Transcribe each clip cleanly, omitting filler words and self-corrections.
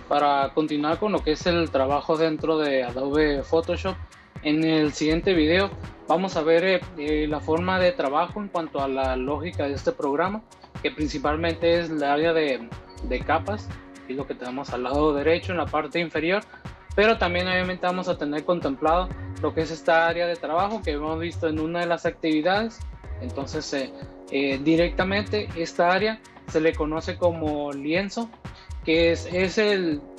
para continuar con lo que es el trabajo dentro de Adobe Photoshop. En el siguiente video vamos a ver la forma de trabajo en cuanto a la lógica de este programa, que principalmente es la área de capas, y lo que tenemos al lado derecho en la parte inferior, pero también obviamente vamos a tener contemplado lo que es esta área de trabajo que hemos visto en una de las actividades. Entonces directamente esta área se le conoce como lienzo, que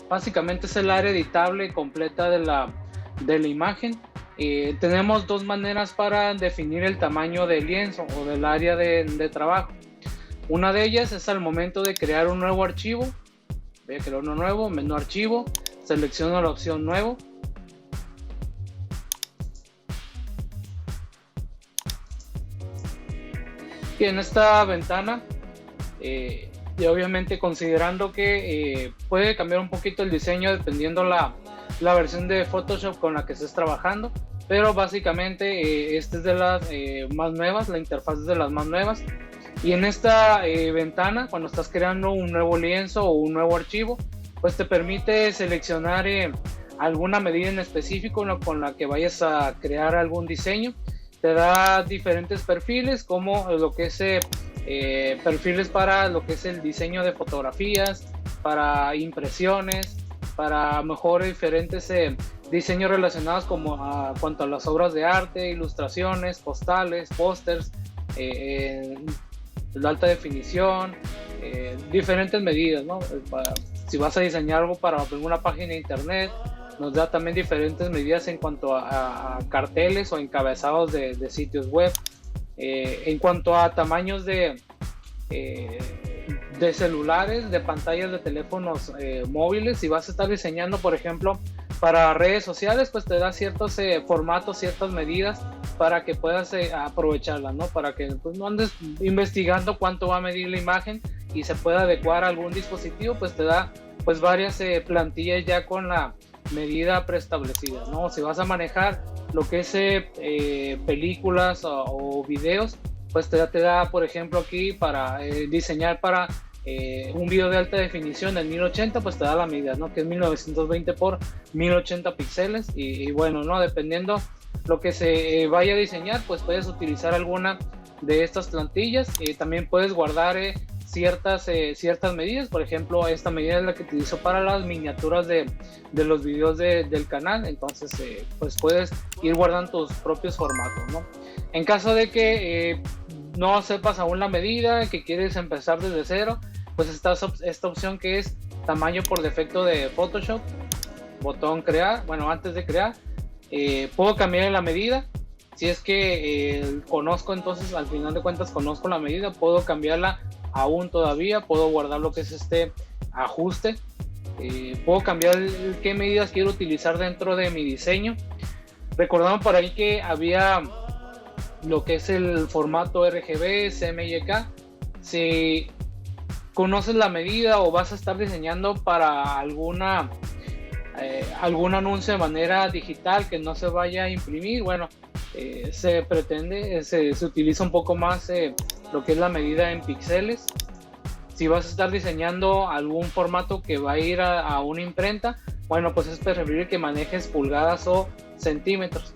básicamente es el área editable completa de la imagen. Tenemos dos maneras para definir el tamaño del lienzo o del área de trabajo. Una de ellas es al momento de crear un nuevo archivo. Voy a crear uno nuevo, menú archivo, selecciono la opción nuevo. Y en esta ventana, y obviamente considerando que puede cambiar un poquito el diseño dependiendo la versión de Photoshop con la que estés trabajando, pero básicamente esta es de las más nuevas, la interfaz es de las más nuevas. Y en esta ventana, cuando estás creando un nuevo lienzo o un nuevo archivo, pues te permite seleccionar alguna medida en específico con la que vayas a crear algún diseño. Te da diferentes perfiles, como lo que es perfiles para lo que es el diseño de fotografías, para impresiones, para mejor diferentes diseños relacionados como cuanto a las obras de arte, ilustraciones, postales, pósters, de alta definición, diferentes medidas, ¿no? Si vas a diseñar algo para alguna página de internet, nos da también diferentes medidas en cuanto a carteles o encabezados de sitios web. En cuanto a tamaños de celulares, de pantallas de teléfonos móviles, si vas a estar diseñando, por ejemplo, para redes sociales, pues te da ciertos formatos, ciertas medidas para que puedas aprovecharlas, ¿no? Para que pues, no andes investigando cuánto va a medir la imagen y se pueda adecuar a algún dispositivo, pues te da pues varias plantillas ya con la medida preestablecida, ¿no? Si vas a manejar lo que es películas o videos, pues te da, por ejemplo, aquí para diseñar para un video de alta definición en 1080, pues te da la medida, ¿no? Que es 1920 por 1080 píxeles. Y bueno, ¿no? Dependiendo lo que se vaya a diseñar, pues puedes utilizar alguna de estas plantillas. También puedes guardar ciertas medidas. Por ejemplo, esta medida es la que utilizo para las miniaturas de los videos del canal. Entonces pues puedes ir guardando tus propios formatos, ¿no? En caso de que no sepas aún la medida, que quieres empezar desde cero, pues está esta opción que es tamaño por defecto de Photoshop, botón crear. Bueno, antes de crear puedo cambiar la medida. Si es que conozco, entonces al final de cuentas conozco la medida, puedo cambiarla aún todavía, puedo guardar lo que es este ajuste, puedo cambiar qué medidas quiero utilizar dentro de mi diseño. Recordamos por ahí que había lo que es el formato RGB, CMYK. Si conoces la medida o vas a estar diseñando para algún anuncio de manera digital que no se vaya a imprimir, bueno, se utiliza un poco más lo que es la medida en píxeles. Si vas a estar diseñando algún formato que va a ir a una imprenta, bueno, pues es preferible que manejes pulgadas o centímetros.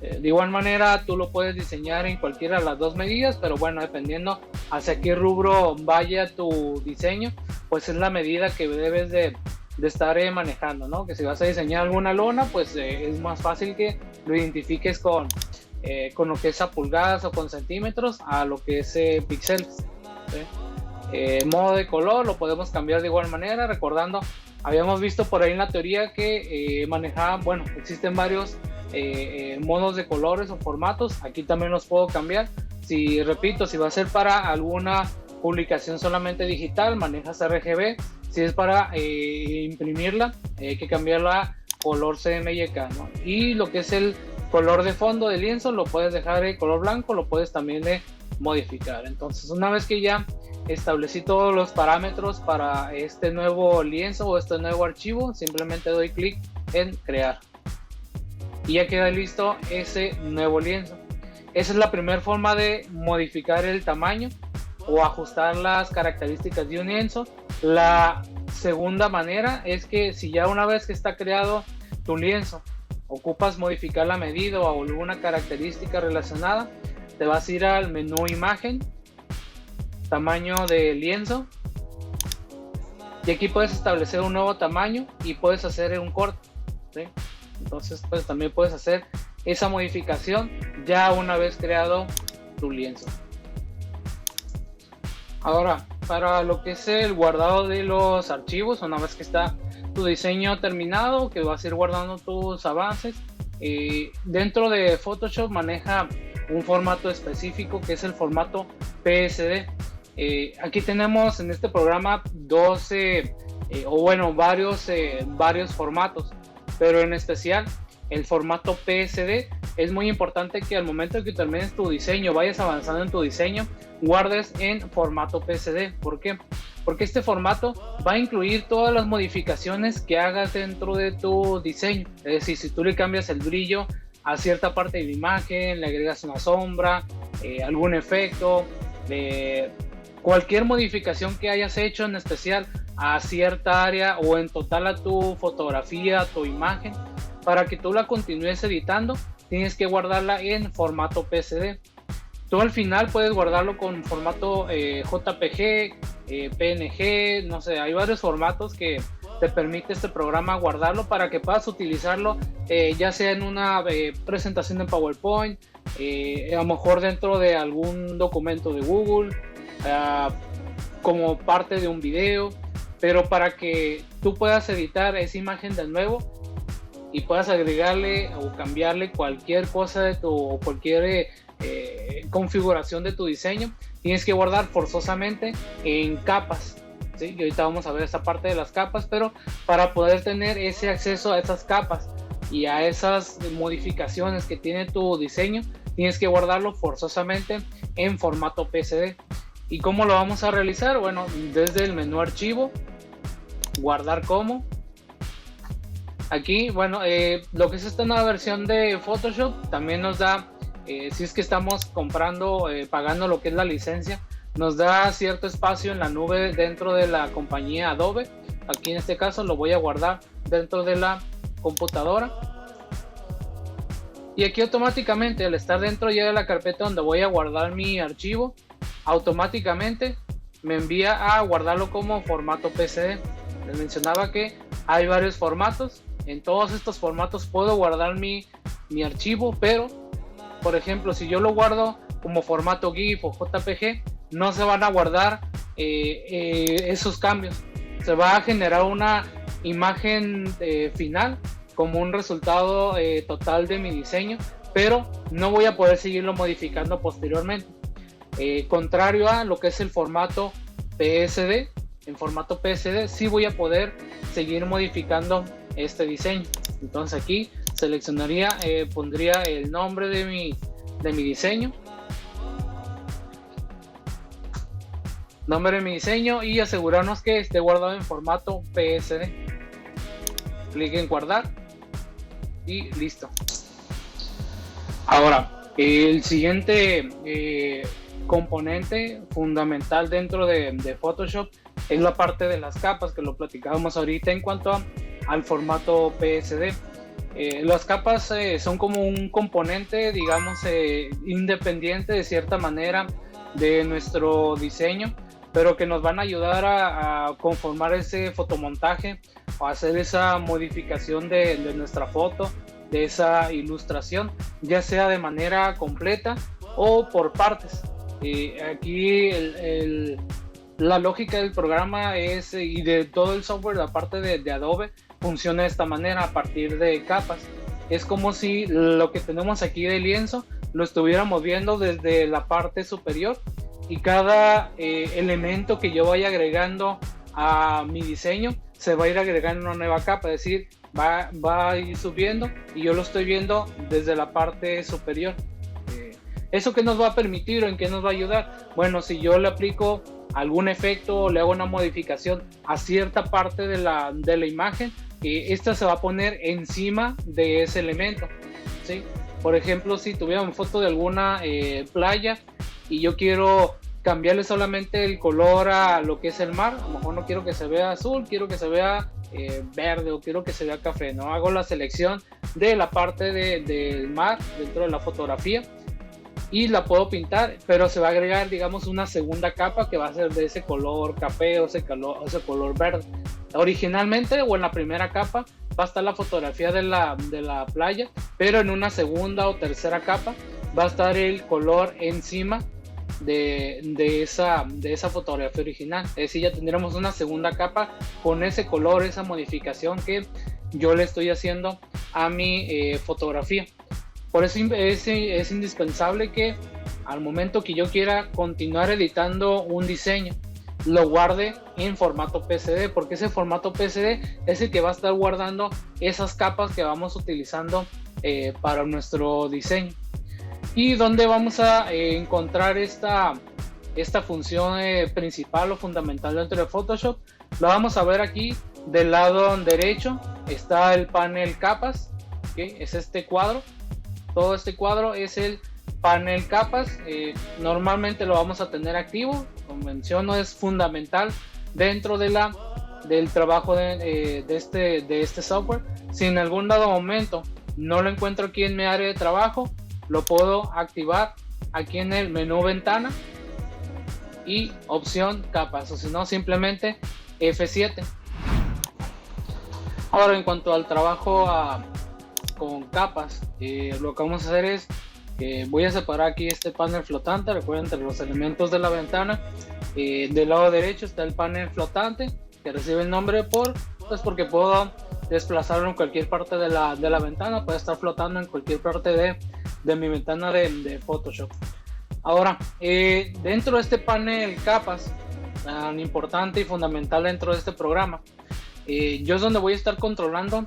De igual manera tú lo puedes diseñar en cualquiera de las dos medidas, pero bueno, dependiendo hacia qué rubro vaya tu diseño, pues es la medida que debes de estar manejando, ¿no? Que si vas a diseñar alguna lona, pues es más fácil que lo identifiques con lo que es a pulgadas o con centímetros a lo que es píxeles, ¿sí? Modo de color lo podemos cambiar de igual manera. Recordando, habíamos visto por ahí en la teoría que manejaban, bueno, existen varios modos de colores o formatos. Aquí también los puedo cambiar. Si va a ser para alguna publicación solamente digital, manejas RGB. Si es para imprimirla, hay que cambiarla a color CMYK, ¿no? Y lo que es el color de fondo del lienzo lo puedes dejar en color blanco, lo puedes también modificar. Entonces, una vez que ya establecí todos los parámetros para este nuevo lienzo o este nuevo archivo, simplemente doy clic en crear y ya queda listo ese nuevo lienzo. Esa es la primera forma de modificar el tamaño o ajustar las características de un lienzo. La segunda manera es que si ya una vez que está creado tu lienzo, ocupas modificar la medida o alguna característica relacionada, te vas a ir al menú imagen, tamaño de lienzo, y aquí puedes establecer un nuevo tamaño y puedes hacer un corte, ¿sí? Entonces pues también puedes hacer esa modificación ya una vez creado tu lienzo. Ahora, para lo que es el guardado de los archivos, una vez que está tu diseño terminado, que vas a ir guardando tus avances, dentro de Photoshop maneja un formato específico que es el formato PSD. Aquí tenemos en este programa varios formatos, pero en especial el formato PSD. Es muy importante que al momento que termines tu diseño, vayas avanzando en tu diseño, guardes en formato PSD. ¿Por qué? Porque este formato va a incluir todas las modificaciones que hagas dentro de tu diseño. Es decir, si tú le cambias el brillo a cierta parte de la imagen, le agregas una sombra, algún efecto, cualquier modificación que hayas hecho en especial a cierta área o en total a tu fotografía, a tu imagen, para que tú la continúes editando, tienes que guardarla en formato PSD. Tú al final puedes guardarlo con formato JPG, PNG, no sé, hay varios formatos que te permite este programa guardarlo para que puedas utilizarlo ya sea en una presentación en PowerPoint, a lo mejor dentro de algún documento de Google, como parte de un video, pero para que tú puedas editar esa imagen de nuevo y puedas agregarle o cambiarle cualquier cosa de tu, cualquier configuración de tu diseño, tienes que guardar forzosamente en capas, ¿sí? Y ahorita vamos a ver esta parte de las capas, pero para poder tener ese acceso a esas capas y a esas modificaciones que tiene tu diseño, tienes que guardarlo forzosamente en formato PSD. ¿Y cómo lo vamos a realizar? Bueno, desde el menú archivo, guardar como. Aquí, bueno, lo que es esta nueva versión de Photoshop también nos da, si es que estamos comprando, pagando lo que es la licencia, nos da cierto espacio en la nube dentro de la compañía Adobe. Aquí en este caso lo voy a guardar dentro de la computadora. Y aquí automáticamente, al estar dentro ya de la carpeta donde voy a guardar mi archivo, automáticamente me envía a guardarlo como formato PSD. Les mencionaba que hay varios formatos. En todos estos formatos puedo guardar mi archivo, pero por ejemplo, si yo lo guardo como formato GIF o JPG, no se van a guardar esos cambios. Se va a generar una imagen final como un resultado total de mi diseño, pero no voy a poder seguirlo modificando posteriormente. Contrario a lo que es el formato PSD, en formato PSD sí voy a poder seguir modificando este diseño. Entonces aquí seleccionaría, pondría el nombre de mi diseño, y asegurarnos que esté guardado en formato PSD. Clic en guardar y listo. Ahora, el siguiente componente fundamental dentro de Photoshop es la parte de las capas, que lo platicábamos ahorita en cuanto al formato PSD. Las capas son como un componente, digamos, independiente de cierta manera de nuestro diseño, pero que nos van a ayudar a conformar ese fotomontaje o hacer esa modificación de nuestra foto, de esa ilustración, ya sea de manera completa o por partes. Aquí la lógica del programa es, y de todo el software, la parte de Adobe, funciona de esta manera a partir de capas. Es como si lo que tenemos aquí de lienzo lo estuviéramos viendo desde la parte superior, y cada elemento que yo vaya agregando a mi diseño se va a ir agregando una nueva capa, es decir, va a ir subiendo y yo lo estoy viendo desde la parte superior. ¿Eso qué nos va a permitir o en qué nos va a ayudar? Bueno, si yo le aplico algún efecto o le hago una modificación a cierta parte de la imagen, esta se va a poner encima de ese elemento, ¿sí? Por ejemplo, si tuviera una foto de alguna playa y yo quiero cambiarle solamente el color a lo que es el mar. A lo mejor no quiero que se vea azul, quiero que se vea verde, o quiero que se vea café, ¿no? Hago la selección de la parte del mar dentro de la fotografía y la puedo pintar, pero se va a agregar, digamos, una segunda capa que va a ser de ese color café o ese color verde. Originalmente, o en la primera capa, va a estar la fotografía de la playa, pero en una segunda o tercera capa va a estar el color encima de esa fotografía original. Es decir, ya tendremos una segunda capa con ese color, esa modificación que yo le estoy haciendo a mi fotografía. Por eso es indispensable que al momento que yo quiera continuar editando un diseño, lo guarde en formato PSD, porque ese formato PSD es el que va a estar guardando esas capas que vamos utilizando para nuestro diseño. ¿Y dónde vamos a encontrar esta función principal o fundamental dentro de Photoshop? Lo vamos a ver aquí del lado derecho. Está el panel capas, ¿okay? Es este cuadro. Todo este cuadro es el panel capas. Normalmente lo vamos a tener activo. Como menciono, es fundamental dentro del trabajo de este software. Si en algún dado momento no lo encuentro aquí en mi área de trabajo, lo puedo activar aquí en el menú ventana y opción capas, o si no, simplemente F7. Ahora, en cuanto al trabajo con capas, lo que vamos a hacer es voy a separar aquí este panel flotante. Recuerden, entre los elementos de la ventana, del lado derecho está el panel flotante, que recibe el nombre porque puedo desplazarlo en cualquier parte de la ventana. Puede estar flotando en cualquier parte de mi ventana de Photoshop. Ahora, dentro de este panel capas, tan importante y fundamental dentro de este programa, yo es donde voy a estar controlando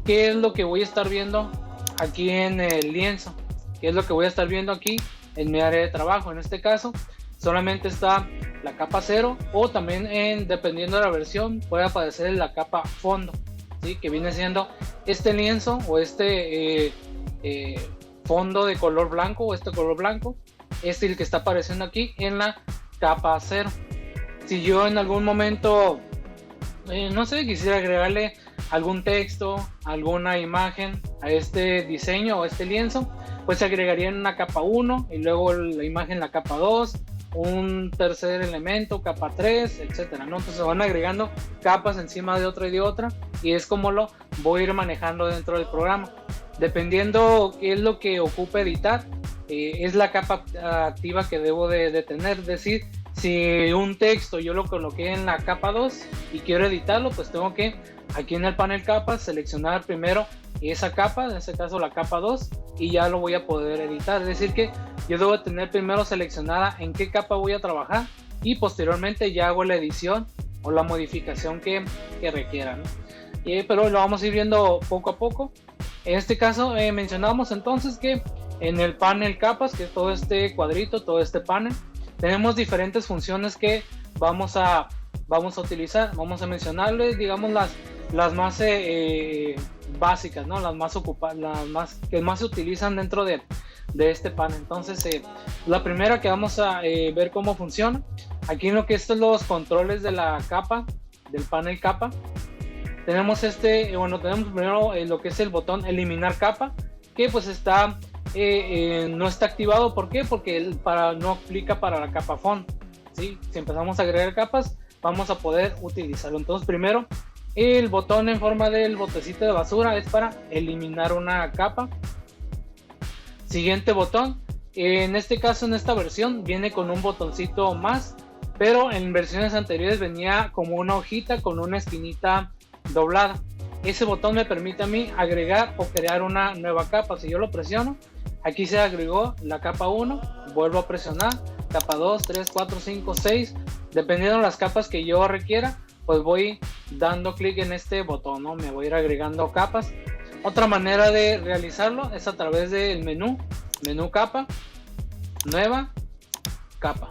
qué es lo que voy a estar viendo aquí en el lienzo, qué es lo que voy a estar viendo aquí en mi área de trabajo. En este caso solamente está la capa 0, o también dependiendo de la versión puede aparecer la capa fondo, ¿sí? Que viene siendo este lienzo o este fondo de color blanco, o este color blanco es el que está apareciendo aquí en la capa 0. Si yo en algún momento no sé, quisiera agregarle algún texto, alguna imagen a este diseño o este lienzo, pues se agregaría en una capa 1 y luego la imagen en la capa 2, un tercer elemento, capa 3, etcétera, ¿no? Entonces se van agregando capas encima de otra y de otra, y es como lo voy a ir manejando dentro del programa. Dependiendo qué es lo que ocupe editar, es la capa activa que debo de tener. Es decir, si un texto yo lo coloqué en la capa 2 y quiero editarlo, pues tengo que aquí en el panel capas seleccionar primero esa capa, en este caso la capa 2, y ya lo voy a poder editar. Es decir, que yo debo tener primero seleccionada en qué capa voy a trabajar, y posteriormente ya hago la edición o la modificación que requiera, ¿no? Pero lo vamos a ir viendo poco a poco. En este caso mencionamos entonces que en el panel capas, que es todo este cuadrito, todo este panel, tenemos diferentes funciones que vamos a utilizar. Vamos a mencionarles, digamos, las más básicas, ¿no? Que más se utilizan dentro de este panel. Entonces, la primera que vamos a ver cómo funciona, aquí en lo que son los controles de la capa, del panel capa, tenemos tenemos primero lo que es el botón eliminar capa, que pues no está activado. ¿Por qué? Porque no aplica para la capa fondo, ¿sí? Si empezamos a agregar capas, vamos a poder utilizarlo. Entonces, primero, el botón en forma del botecito de basura es para eliminar una capa. Siguiente botón, en este caso, en esta versión, viene con un botoncito más, pero en versiones anteriores venía como una hojita con una esquinita doblada. Ese botón me permite a mí agregar o crear una nueva capa. Si yo lo presiono, aquí se agregó la capa 1, vuelvo a presionar, capa 2, 3, 4, 5, 6, dependiendo de las capas que yo requiera, pues voy dando clic en este botón, ¿no? Me voy a ir agregando capas. Otra manera de realizarlo es a través del menú capa, nueva capa.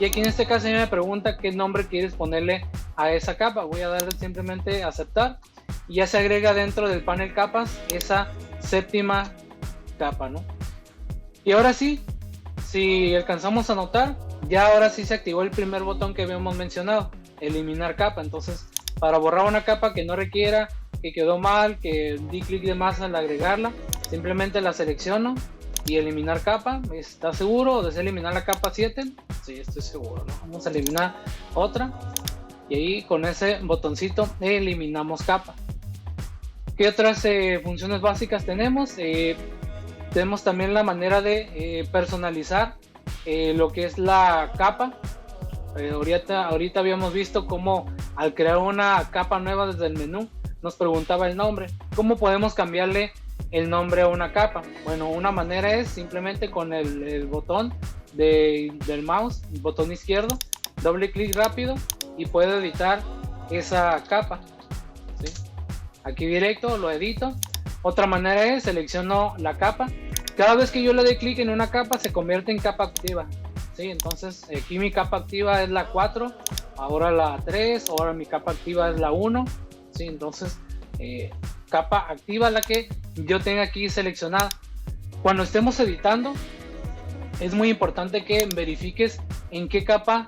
Y aquí en este caso me pregunta qué nombre quieres ponerle a esa capa. Voy a darle simplemente aceptar y ya se agrega dentro del panel capas esa séptima capa, ¿no? Y ahora sí, si alcanzamos a notar, ya ahora sí se activó el primer botón que habíamos mencionado, eliminar capa. Entonces, para borrar una capa que no requiera, que quedó mal, que di clic de más al agregarla, simplemente la selecciono y eliminar capa. ¿Está seguro? ¿Desea eliminar la capa 7? Sí, estoy seguro, ¿no? Vamos a eliminar otra y ahí con ese botoncito eliminamos capa. ¿Qué otras funciones básicas tenemos? Tenemos también la manera de personalizar lo que es la capa. Ahorita habíamos visto cómo al crear una capa nueva desde el menú nos preguntaba el nombre. ¿Cómo podemos cambiarle el nombre a una capa? Bueno, una manera es simplemente con el botón del mouse, el botón izquierdo, doble clic rápido y puedo editar esa capa, ¿sí? Aquí directo lo edito. Otra manera es selecciono la capa. Cada vez que yo le doy clic en una capa se convierte en capa activa, ¿sí? Entonces aquí mi capa activa es la 4, ahora la 3, ahora mi capa activa es la 1, ¿sí? Entonces capa activa la que yo tenga aquí seleccionada. Cuando estemos editando es muy importante que verifiques en qué capa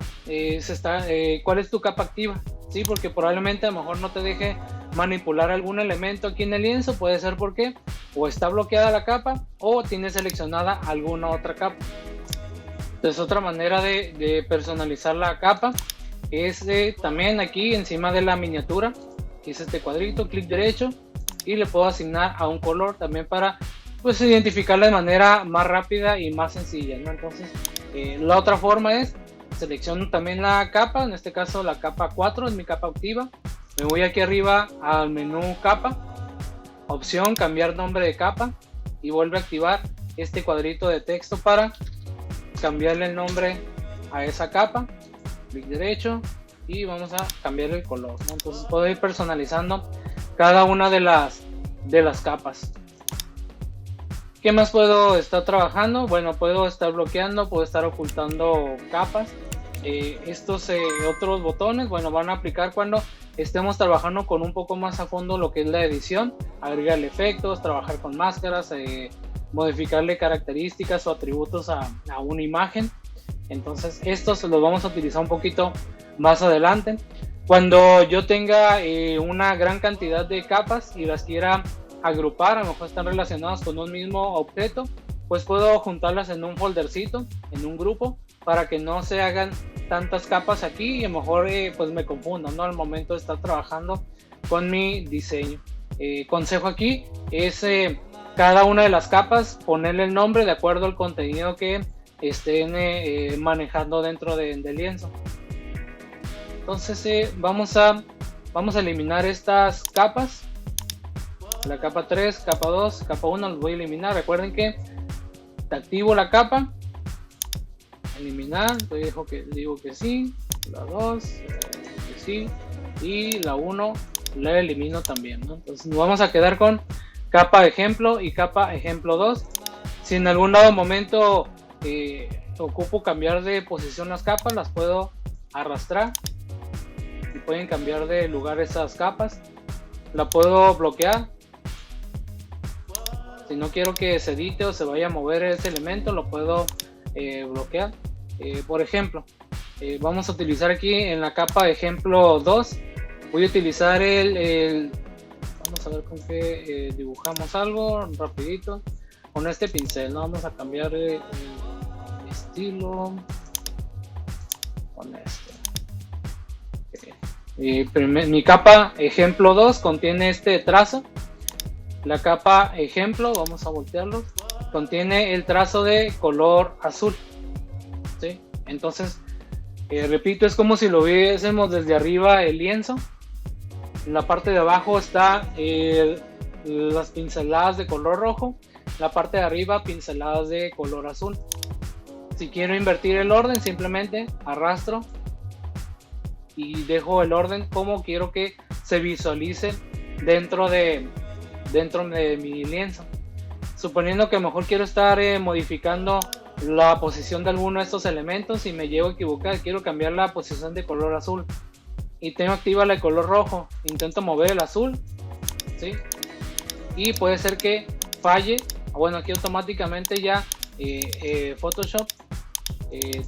cuál es tu capa activa, ¿sí? Porque probablemente a lo mejor no te deje manipular algún elemento aquí en el lienzo. Puede ser porque o está bloqueada la capa o tiene seleccionada alguna otra capa. Entonces otra manera de personalizar la capa es también aquí encima de la miniatura, que es este cuadrito, clic derecho y le puedo asignar a un color también para pues identificarla de manera más rápida y más sencilla, ¿no? Entonces la otra forma es selecciono también la capa, en este caso la capa 4 es mi capa activa. Me voy aquí arriba al menú capa, opción cambiar nombre de capa y vuelve a activar este cuadrito de texto para cambiarle el nombre a esa capa. Clic derecho y vamos a cambiar el color, ¿no? Entonces puedo ir personalizando cada una de las capas. ¿Qué más puedo estar trabajando? Bueno, puedo estar bloqueando, puedo estar ocultando capas. Estos otros botones, bueno, van a aplicar cuando estemos trabajando con un poco más a fondo lo que es la edición, agregarle efectos, trabajar con máscaras, modificarle características o atributos a una imagen. Entonces estos los vamos a utilizar un poquito más adelante. Cuando yo tenga una gran cantidad de capas y las quiera agrupar, a lo mejor están relacionadas con un mismo objeto, pues puedo juntarlas en un foldercito, en un grupo, para que no se hagan tantas capas aquí y a lo mejor pues me confundan, ¿no? Al momento de estar trabajando con mi diseño. Consejo aquí es cada una de las capas ponerle el nombre de acuerdo al contenido que estén manejando dentro del lienzo. Entonces vamos a eliminar estas capas. La capa 3, capa 2, capa 1 los voy a eliminar. Recuerden que activo la capa, eliminar, digo que sí, la 2 que sí y la 1 la elimino también, ¿no? Entonces nos vamos a quedar con capa ejemplo y capa ejemplo 2. Si en algún dado momento ocupo cambiar de posición las capas, las puedo arrastrar y pueden cambiar de lugar esas capas. La puedo bloquear. Si no quiero que se edite o se vaya a mover ese elemento, lo puedo bloquear. Por ejemplo, vamos a utilizar aquí en la capa ejemplo 2, voy a utilizar vamos a ver con qué dibujamos algo rapidito, con este pincel, ¿no? Vamos a cambiar el estilo con este. Mi capa ejemplo 2 contiene este trazo. La capa ejemplo, vamos a voltearlo, contiene el trazo de color azul, ¿sí? Entonces, repito, es como si lo viésemos desde arriba el lienzo. En la parte de abajo está las pinceladas de color rojo, la parte de arriba pinceladas de color azul. Si quiero invertir el orden, simplemente arrastro y dejo el orden como quiero que se visualice dentro de mi lienzo. Suponiendo que a lo mejor quiero estar modificando la posición de alguno de estos elementos y me llevo a equivocar, quiero cambiar la posición de color azul y tengo activa la de color rojo, intento mover el azul, ¿sí? Y puede ser que falle. Bueno, aquí automáticamente ya Photoshop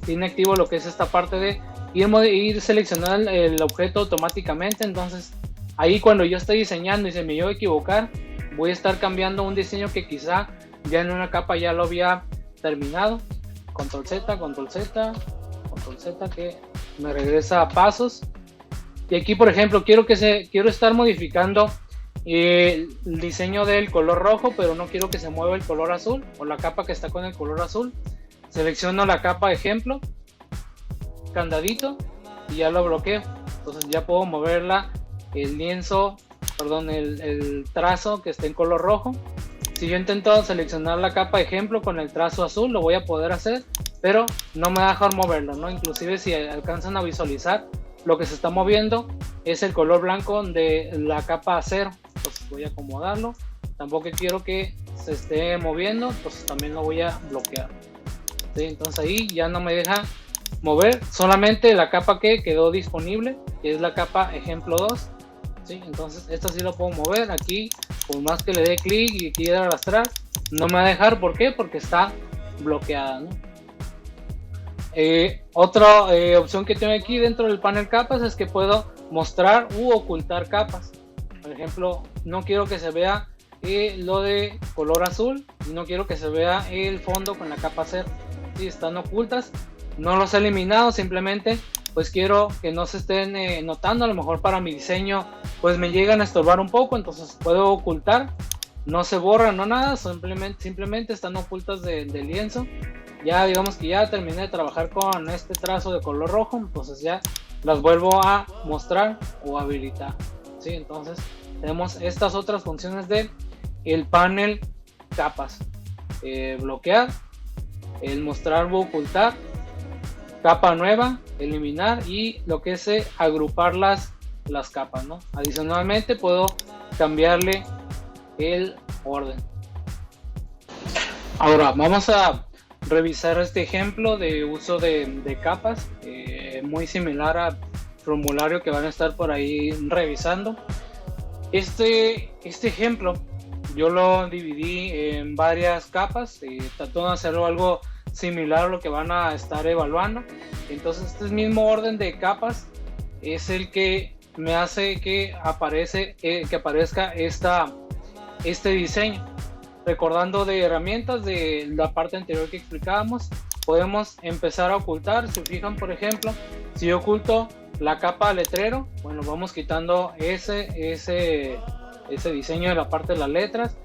tiene activo lo que es esta parte de ir seleccionando el objeto automáticamente. Entonces ahí cuando yo estoy diseñando y se me llevo a equivocar, voy a estar cambiando un diseño que quizá ya en una capa ya lo había terminado. Control Z, Control Z, Control Z, que me regresa a pasos. Y aquí, por ejemplo, quiero estar modificando el diseño del color rojo, pero no quiero que se mueva el color azul o la capa que está con el color azul. Selecciono la capa ejemplo, candadito, y ya lo bloqueo. Entonces ya puedo moverla, el lienzo, perdón, el trazo que esté en color rojo. Si yo intento seleccionar la capa ejemplo con el trazo azul, lo voy a poder hacer, pero no me va a dejar moverlo, ¿no? Inclusive si alcanzan a visualizar, lo que se está moviendo es el color blanco de la capa acero. Entonces voy a acomodarlo. Tampoco quiero que se esté moviendo, entonces también lo voy a bloquear. ¿Sí? Entonces ahí ya no me deja mover, solamente la capa que quedó disponible, que es la capa ejemplo 2. ¿Sí? Entonces esto sí lo puedo mover. Aquí, por más que le dé clic y quiera arrastrar, no me va a dejar. ¿Por qué? Porque está bloqueada, ¿no? Otra opción que tengo aquí dentro del panel capas es que puedo mostrar u ocultar capas. Por ejemplo, no quiero que se vea lo de color azul, y no quiero que se vea el fondo con la capa cero. ¿Sí? Están ocultas, no los he eliminado, simplemente pues quiero que no se estén notando. A lo mejor para mi diseño pues me llegan a estorbar un poco, entonces puedo ocultar. No se borran, no nada, simplemente están ocultas del lienzo. Ya digamos que ya terminé de trabajar con este trazo de color rojo, entonces ya las vuelvo a mostrar o habilitar. ¿Sí? Entonces tenemos estas otras funciones de el panel capas: bloquear, el mostrar o ocultar, capa nueva, eliminar, y lo que es agrupar las capas, ¿no? Adicionalmente puedo cambiarle el orden. Ahora vamos a revisar este ejemplo de uso de capas, muy similar al formulario que van a estar por ahí revisando. Este ejemplo yo lo dividí en varias capas, trato de hacerlo algo similar a lo que van a estar evaluando. Entonces este mismo orden de capas es el que me hace que aparezca este diseño. Recordando de herramientas de la parte anterior que explicábamos, podemos empezar a ocultar. Si fijan, por ejemplo, si yo oculto la capa letrero, bueno, vamos quitando ese diseño de la parte de las letras.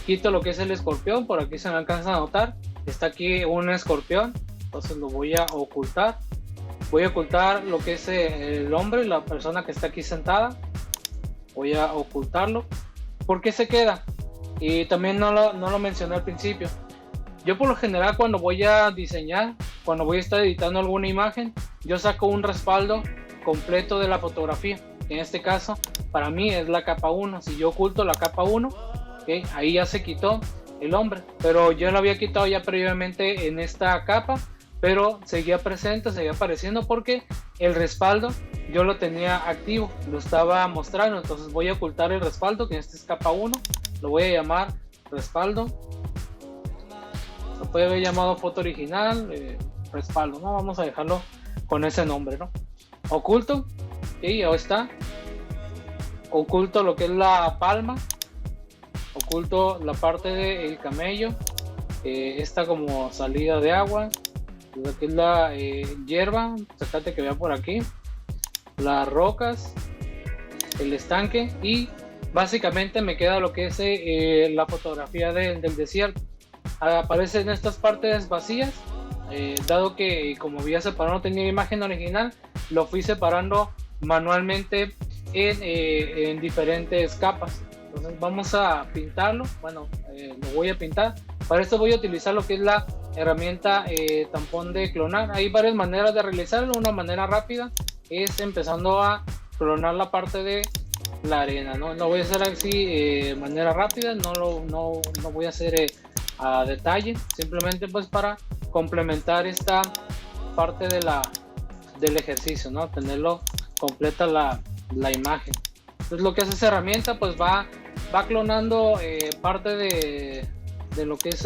Quito lo que es el escorpión, por aquí se me alcanza a notar, está aquí un escorpión, entonces lo voy a ocultar. Voy a ocultar lo que es el hombre, la persona que está aquí sentada, voy a ocultarlo. ¿Por qué se queda? Y también no lo mencioné al principio. Yo por lo general cuando voy a diseñar, cuando voy a estar editando alguna imagen, yo saco un respaldo completo de la fotografía. En este caso, para mí es la capa 1. Si yo oculto la capa 1, ¿okay? Ahí ya se quitó el hombre. Pero yo lo había quitado ya previamente en esta capa, pero seguía presente, seguía apareciendo porque el respaldo yo lo tenía activo, lo estaba mostrando. Entonces voy a ocultar el respaldo, que este es capa 1. Lo voy a llamar respaldo. Lo puede haber llamado foto original, respaldo, ¿no? Vamos a dejarlo con ese nombre, ¿no? Oculto, y ahí está. Oculto lo que es la palma. Oculto la parte del camello. Esta como salida de agua. Lo que es la hierba, sacate que vea por aquí. Las rocas. El estanque. Y básicamente me queda lo que es la fotografía del desierto. Aparecen estas partes vacías, dado que como había separado, no tenía imagen original, lo fui separando manualmente en diferentes capas. Entonces vamos a pintarlo. Bueno, lo voy a pintar. Para esto voy a utilizar lo que es la herramienta tampón de clonar. Hay varias maneras de realizarlo. Una manera rápida es empezando a clonar la parte de la arena, ¿no? Lo voy a hacer así de manera rápida, no voy a hacer a detalle, simplemente pues para complementar esta parte del ejercicio, ¿no? Tenerlo completa la imagen. Entonces lo que hace esa herramienta pues va clonando parte de lo que es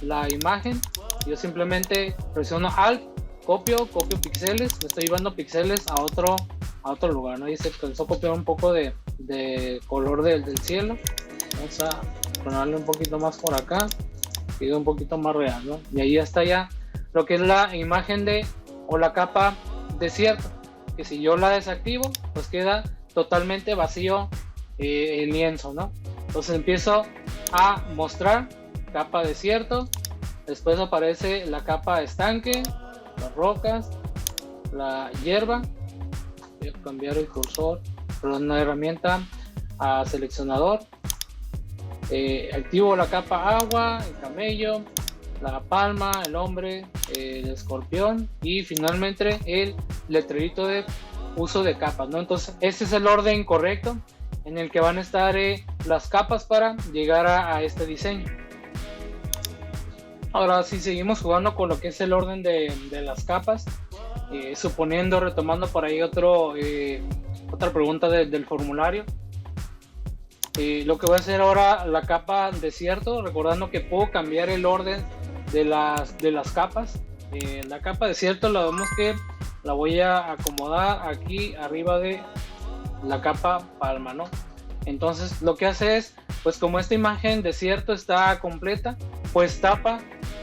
la imagen. Yo simplemente presiono Alt, copio píxeles, me estoy llevando píxeles a otro lugar, ¿no? Y se pensó copiar un poco de color del cielo. Vamos a ponerle un poquito más por acá, quede un poquito más real, ¿no? Y ahí está ya lo que es la imagen o la capa desierto, que si yo la desactivo, pues queda totalmente vacío el lienzo, ¿no? Entonces empiezo a mostrar capa desierto, después aparece la capa estanque, las rocas, la hierba. Voy a cambiar el cursor, perdón, una herramienta a seleccionador. Activo la capa agua, el camello, la palma, el hombre, el escorpión y finalmente el letrerito de uso de capas, ¿no? Entonces ese es el orden correcto en el que van a estar las capas para llegar a este diseño. Ahora si seguimos jugando con lo que es el orden de las capas, suponiendo, retomando por ahí otra pregunta del formulario, lo que voy a hacer ahora, la capa desierto, recordando que puedo cambiar el orden de las capas. La capa desierto la vemos que la voy a acomodar aquí arriba de la capa palma, ¿no? Entonces lo que hace es, pues como esta imagen desierto está completa, pues tapa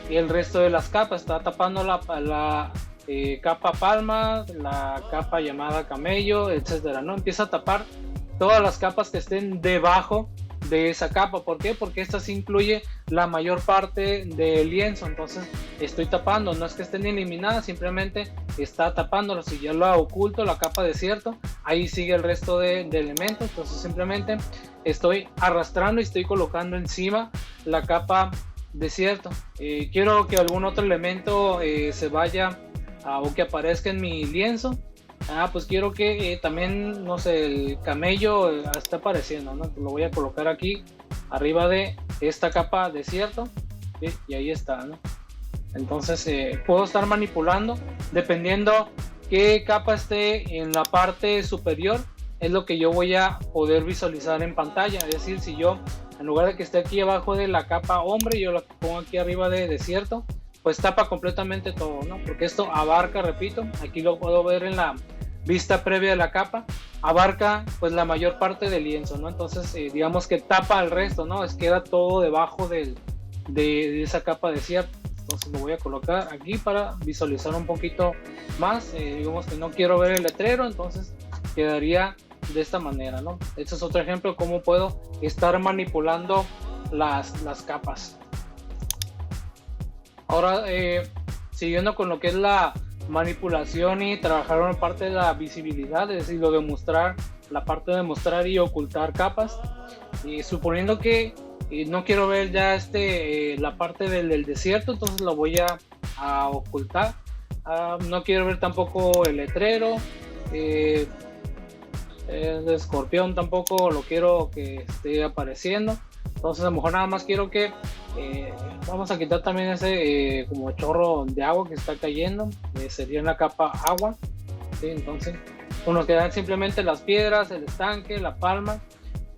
el resto de las capas, está tapando la capa palma, la capa llamada camello, etcétera, ¿no? Empieza a tapar todas las capas que estén debajo de esa capa. ¿Por qué? Porque esta sí incluye la mayor parte del lienzo, entonces estoy tapando, no es que estén eliminadas, simplemente está tapándolo. Si yo la oculto, la capa desierto, ahí sigue el resto de elementos, entonces simplemente estoy arrastrando y estoy colocando encima la capa desierto. Quiero que algún otro elemento se vaya o que aparezca en mi lienzo. Pues quiero que también, no sé, el camello está apareciendo, ¿no? Lo voy a colocar aquí arriba de esta capa desierto, ¿sí? Y ahí está, ¿no? Entonces puedo estar manipulando dependiendo qué capa esté en la parte superior, es lo que yo voy a poder visualizar en pantalla. Es decir, si yo en lugar de que esté aquí abajo de la capa hombre, yo la pongo aquí arriba de desierto, pues tapa completamente todo, ¿no? Porque esto abarca, repito, aquí lo puedo ver en la vista previa de la capa, abarca pues la mayor parte del lienzo, ¿no? Entonces digamos que tapa el resto, ¿no? Queda todo debajo de esa capa desierta. Entonces lo voy a colocar aquí para visualizar un poquito más. Digamos que no quiero ver el letrero, entonces quedaría de esta manera, ¿no? Este es otro ejemplo de cómo puedo estar manipulando las capas. Ahora siguiendo con lo que es la manipulación y trabajar una parte de la visibilidad, es decir, lo de mostrar, la parte de mostrar y ocultar capas. Suponiendo que no quiero ver ya la parte del desierto, entonces lo voy a ocultar. No quiero ver tampoco el letrero, el escorpión tampoco lo quiero que esté apareciendo. Entonces a lo mejor nada más quiero que vamos a quitar también ese como chorro de agua que está cayendo, sería en la capa agua, ¿sí? Entonces nos quedan simplemente las piedras, el estanque, la palma,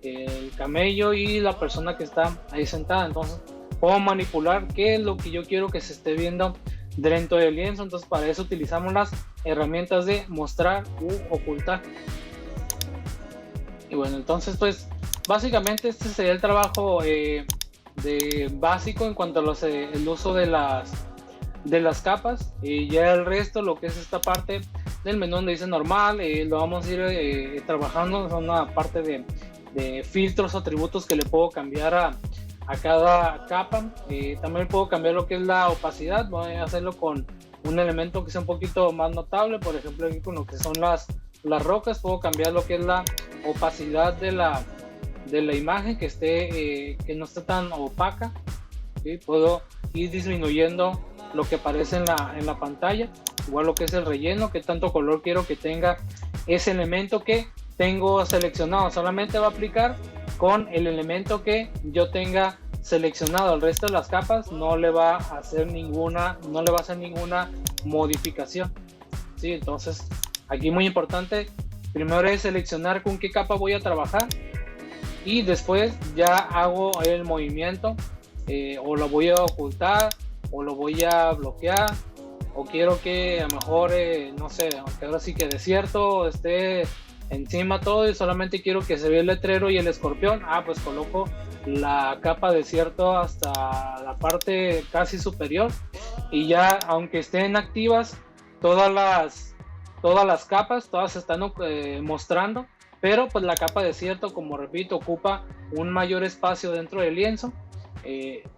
el camello y la persona que está ahí sentada. Entonces puedo manipular qué es lo que yo quiero que se esté viendo dentro del lienzo. Entonces para eso utilizamos las herramientas de mostrar u ocultar. Y bueno, entonces pues básicamente este sería el trabajo básico en cuanto a el uso de las capas. Y ya el resto, lo que es esta parte del menú donde dice normal, lo vamos a ir trabajando. Es una parte de filtros, atributos que le puedo cambiar a cada capa. También puedo cambiar lo que es la opacidad. Voy a hacerlo con un elemento que sea un poquito más notable. Por ejemplo, aquí con lo que son las rocas, puedo cambiar lo que es la opacidad de la imagen, que no esté tan opaca, ¿sí? Puedo ir disminuyendo lo que aparece en la pantalla. Igual lo que es el relleno, que tanto color quiero que tenga ese elemento que tengo seleccionado. Solamente va a aplicar con el elemento que yo tenga seleccionado. El resto de las capas no le va a hacer ninguna modificación, ¿sí? Entonces aquí muy importante, primero es seleccionar con qué capa voy a trabajar y después ya hago el movimiento o lo voy a ocultar, o lo voy a bloquear, o quiero que a lo mejor, no sé, aunque ahora sí que desierto, esté encima todo y solamente quiero que se vea el letrero y el escorpión, pues coloco la capa desierto hasta la parte casi superior, y ya aunque estén activas todas las capas, todas se están mostrando, pero pues la capa desierto, como repito, ocupa un mayor espacio dentro del lienzo,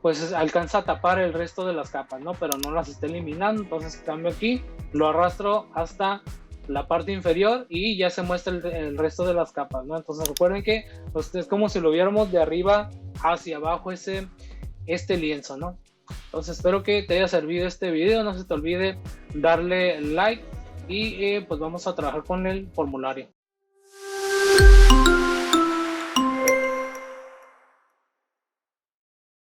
pues alcanza a tapar el resto de las capas, ¿no? Pero no las está eliminando. Entonces cambio aquí, lo arrastro hasta la parte inferior y ya se muestra el resto de las capas, ¿no? Entonces recuerden que pues, es como si lo viéramos de arriba hacia abajo este lienzo, ¿no? Entonces espero que te haya servido este video. No se te olvide darle like y pues vamos a trabajar con el formulario.